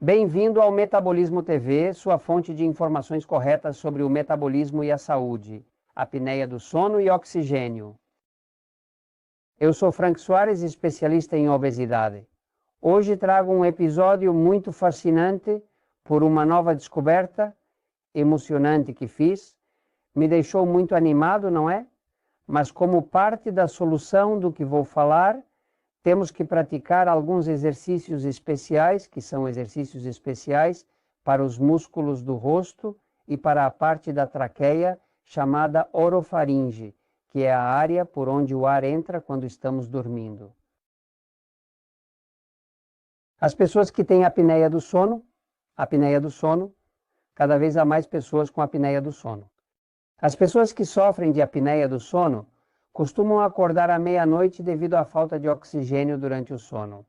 Bem-vindo ao Metabolismo TV, sua fonte de informações corretas sobre o metabolismo e a saúde, apneia do sono e oxigênio. Eu sou Frank Soares, especialista em obesidade. Hoje trago um episódio muito fascinante por uma nova descoberta emocionante que fiz. Me deixou muito animado, não é? Mas como parte da solução do que vou falar, temos que praticar alguns exercícios especiais, que são exercícios especiais para os músculos do rosto e para a parte da traqueia, chamada orofaringe, que é a área por onde o ar entra quando estamos dormindo. As pessoas que têm apneia do sono, cada vez há mais pessoas com apneia do sono. As pessoas que sofrem de apneia do sono costumam acordar à meia-noite devido à falta de oxigênio durante o sono.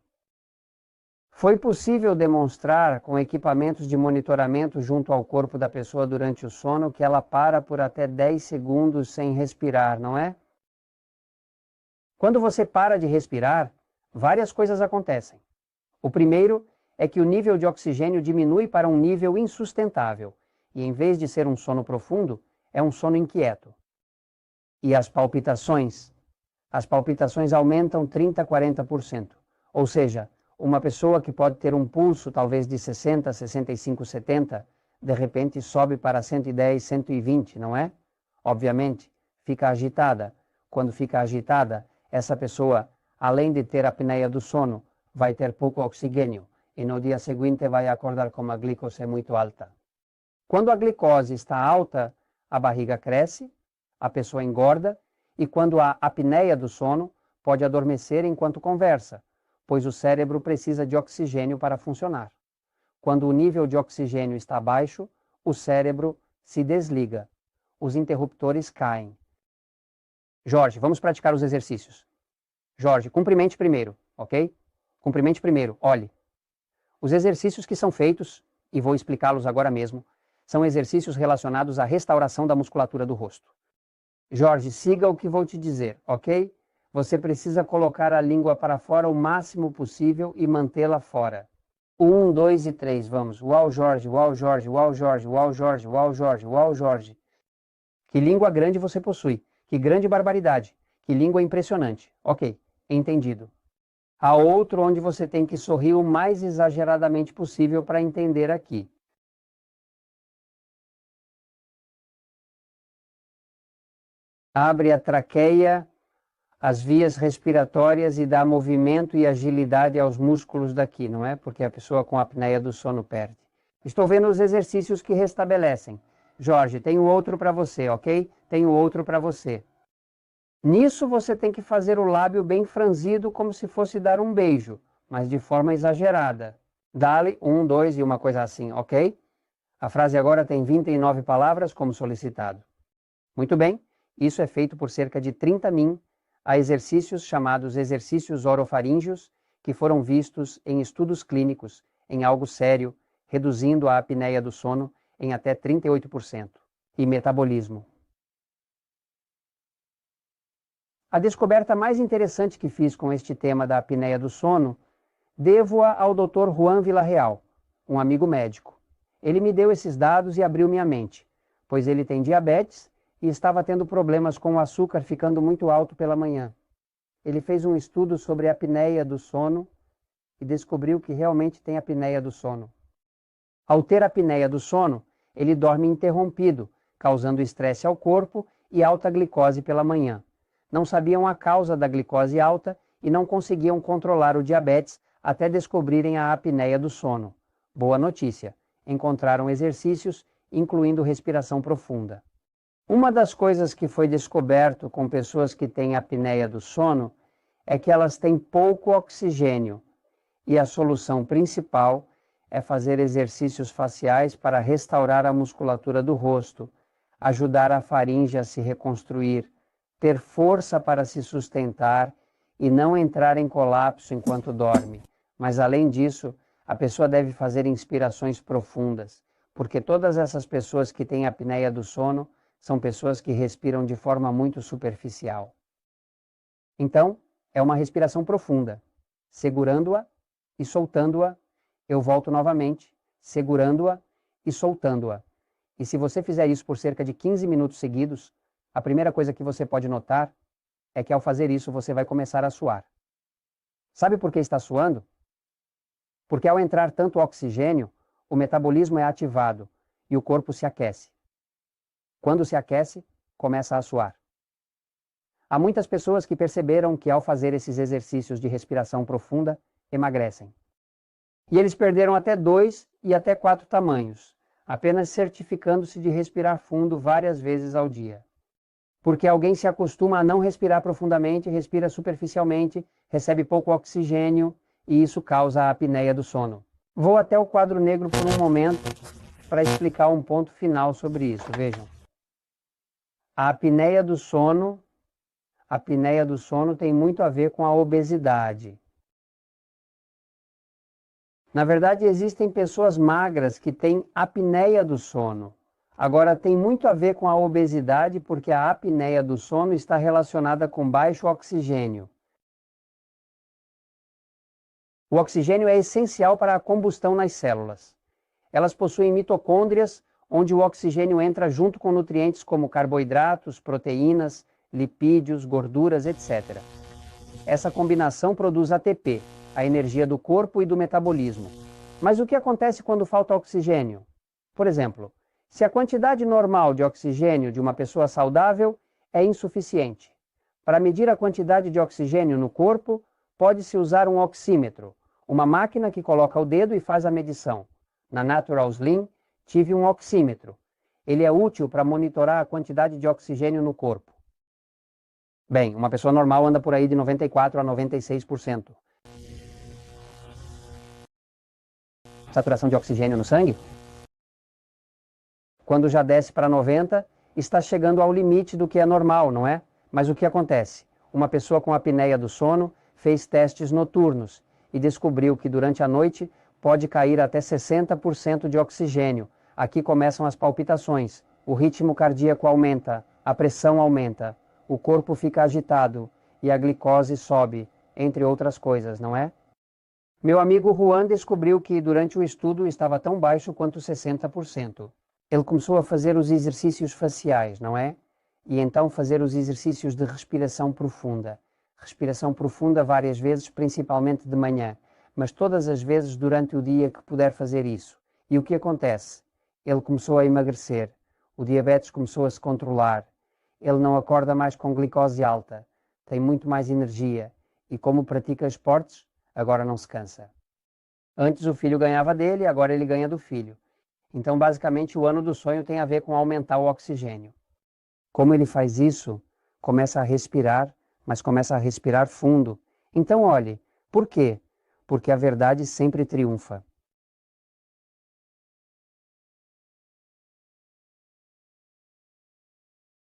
Foi possível demonstrar com equipamentos de monitoramento junto ao corpo da pessoa durante o sono que ela para por até 10 segundos sem respirar, não é? Quando você para de respirar, várias coisas acontecem. O primeiro é que o nível de oxigênio diminui para um nível insustentável, e em vez de ser um sono profundo, é um sono inquieto. E as palpitações? As palpitações aumentam 30% a 40%. Ou seja, uma pessoa que pode ter um pulso talvez de 60, 65, 70, de repente sobe para 110, 120, não é? Obviamente, fica agitada. Quando fica agitada, essa pessoa, além de ter apneia do sono, vai ter pouco oxigênio e no dia seguinte vai acordar com uma glicose muito alta. Quando a glicose está alta, a barriga cresce, a pessoa engorda e quando há apneia do sono, pode adormecer enquanto conversa, pois o cérebro precisa de oxigênio para funcionar. Quando o nível de oxigênio está baixo, o cérebro se desliga. Os interruptores caem. Jorge, vamos praticar os exercícios. Jorge, cumprimente primeiro, ok? Cumprimente primeiro, olhe. Os exercícios que são feitos, e vou explicá-los agora mesmo, são exercícios relacionados à restauração da musculatura do rosto. Jorge, siga o que vou te dizer, ok? Você precisa colocar a língua para fora o máximo possível e mantê-la fora. 1, 2 e 3, vamos. Uau, Jorge, uau, Jorge, uau, Jorge, uau, Jorge, uau, Jorge, uau, Jorge. Que língua grande você possui. Que grande barbaridade. Que língua impressionante. Ok, entendido. Há outro onde você tem que sorrir o mais exageradamente possível para entender aqui. Abre a traqueia, as vias respiratórias e dá movimento e agilidade aos músculos daqui, não é? Porque a pessoa com apneia do sono perde. Estou vendo os exercícios que restabelecem. Jorge, tenho outro para você, ok? Tenho outro para você. Nisso você tem que fazer o lábio bem franzido como se fosse dar um beijo, mas de forma exagerada. Dá-lhe 1, 2 e uma coisa assim, ok? A frase agora tem 29 palavras como solicitado. Muito bem. Isso é feito por cerca de 30 min a exercícios chamados exercícios orofaríngeos, que foram vistos em estudos clínicos em algo sério, reduzindo a apneia do sono em até 38%. E metabolismo. A descoberta mais interessante que fiz com este tema da apneia do sono, devo-a ao Dr. Juan Villarreal, um amigo médico. Ele me deu esses dados e abriu minha mente, pois ele tem diabetes e estava tendo problemas com o açúcar ficando muito alto pela manhã. Ele fez um estudo sobre a apneia do sono e descobriu que realmente tem apneia do sono. Ao ter apneia do sono, ele dorme interrompido, causando estresse ao corpo e alta glicose pela manhã. Não sabiam a causa da glicose alta e não conseguiam controlar o diabetes até descobrirem a apneia do sono. Boa notícia, encontraram exercícios, incluindo respiração profunda. Uma das coisas que foi descoberto com pessoas que têm apneia do sono é que elas têm pouco oxigênio e a solução principal é fazer exercícios faciais para restaurar a musculatura do rosto, ajudar a faringe a se reconstruir, ter força para se sustentar e não entrar em colapso enquanto dorme. Mas além disso, a pessoa deve fazer inspirações profundas, porque todas essas pessoas que têm apneia do sono são pessoas que respiram de forma muito superficial. Então, é uma respiração profunda, segurando-a e soltando-a eu volto novamente, segurando-a e soltando-a. E se você fizer isso por cerca de 15 minutos seguidos, a primeira coisa que você pode notar é que ao fazer isso você vai começar a suar. Sabe por que está suando? Porque ao entrar tanto oxigênio, o metabolismo é ativado e o corpo se aquece. Quando se aquece, começa a suar. Há muitas pessoas que perceberam que ao fazer esses exercícios de respiração profunda, emagrecem. E eles perderam até 2 e até 4 tamanhos, apenas certificando-se de respirar fundo várias vezes ao dia. Porque alguém se acostuma a não respirar profundamente, respira superficialmente, recebe pouco oxigênio e isso causa a apneia do sono. Vou até o quadro negro por um momento para explicar um ponto final sobre isso. Vejam. A apneia do sono tem muito a ver com a obesidade. Na verdade, existem pessoas magras que têm apneia do sono. Agora, tem muito a ver com a obesidade porque a apneia do sono está relacionada com baixo oxigênio. O oxigênio é essencial para a combustão nas células. Elas possuem mitocôndrias, onde o oxigênio entra junto com nutrientes como carboidratos, proteínas, lipídios, gorduras, etc. Essa combinação produz ATP, a energia do corpo e do metabolismo. Mas o que acontece quando falta oxigênio? Por exemplo, se a quantidade normal de oxigênio de uma pessoa saudável é insuficiente. Para medir a quantidade de oxigênio no corpo, pode-se usar um oxímetro, uma máquina que coloca o dedo e faz a medição. Na Natural Slim, tive um oxímetro. Ele é útil para monitorar a quantidade de oxigênio no corpo. Bem, uma pessoa normal anda por aí de 94% a 96%. Saturação de oxigênio no sangue? Quando já desce para 90%, está chegando ao limite do que é normal, não é? Mas o que acontece? Uma pessoa com apneia do sono fez testes noturnos e descobriu que durante a noite pode cair até 60% de oxigênio. Aqui começam as palpitações, o ritmo cardíaco aumenta, a pressão aumenta, o corpo fica agitado e a glicose sobe, entre outras coisas, não é? Meu amigo Juan descobriu que durante o estudo estava tão baixo quanto 60%. Ele começou a fazer os exercícios faciais, não é? E então fazer os exercícios de respiração profunda. Respiração profunda várias vezes, principalmente de manhã, mas todas as vezes durante o dia que puder fazer isso. E o que acontece? Ele começou a emagrecer, o diabetes começou a se controlar, ele não acorda mais com glicose alta, tem muito mais energia e como pratica esportes, agora não se cansa. Antes o filho ganhava dele, agora ele ganha do filho. Então, basicamente, o ano do sonho tem a ver com aumentar o oxigênio. Como ele faz isso? Começa a respirar, mas começa a respirar fundo. Então, olhe, por quê? Porque a verdade sempre triunfa.